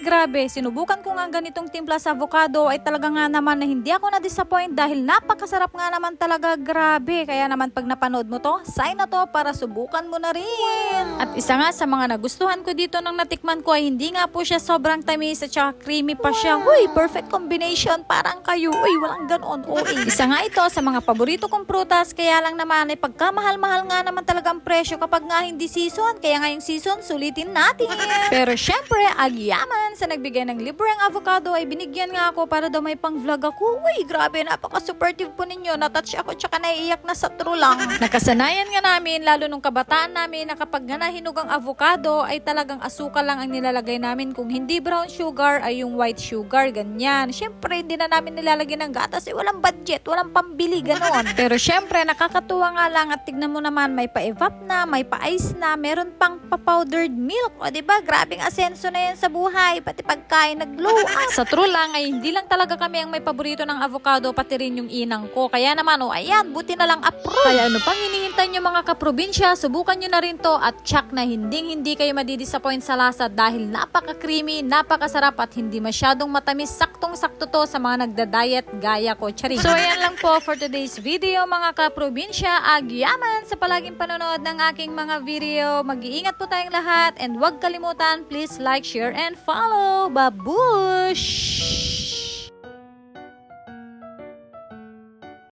grabe, sinubukan ko nga ganitong timpla sa avocado ay talaga nga naman na hindi ako na-disappoint dahil napakasarap nga naman talaga, grabe. Kaya naman pag napanood mo to, sign na to para subukan mo na rin. At isa nga sa mga nagustuhan ko dito nang natikman ko ay hindi nga po siya sobrang tamis at saka creamy pa siya. Uy, perfect combination, parang kayo. Uy, walang ganon. Uy, isa nga ito sa mga paborito kong prutas, kaya lang naman ay pagkamahal-mahal nga naman talaga ang presyo kapag nga hindi season. Kaya ngayong season, sulitin natin. Pero syempre, agyaman sa nagbigay ng libreng avocado ay binigyan nga ako para daw may pang-vlog ako. Uy, grabe, napaka-supportive po ninyo. Natouch ako tsaka naiiyak na sa true lang. Nakasanayan nga namin, lalo nung kabataan namin, na kapag nga nahinog ang avocado ay talagang asukal lang ang nilalagay namin. Kung hindi brown sugar ay yung white sugar, ganyan. Syempre, hindi na namin nilalagay ng gatas. Walang budget, walang pambili, ganon. Pero syempre, nakakatuwa nga lang at tignan mo naman, may pa-evap na, may pa-ice na, meron pang pa-powdered milk. O diba, grabing asenso na yan sa buhay, pati pagkain nag-glow up. Sa true lang ay hindi lang talaga kami ang may paborito ng avocado, pati rin yung inang ko. Kaya naman, ayan, buti na lang approve. Kaya ano pang hinihintay nyo mga kaprobinsya, subukan nyo na rin to at check na hindi kayo madidisappoint sa lasa dahil napaka-creamy, napakasarap at hindi masyadong matamis. Saktong-sakto to sa mga nagda-diet gaya ko. Charing. So ayan lang po for today's video mga kaprobinsya. Agyaman sa palaging panonood ng aking mga video. Mag-iingat po tayong lahat and huwag kalimutan, please like, share, and follow. Babush!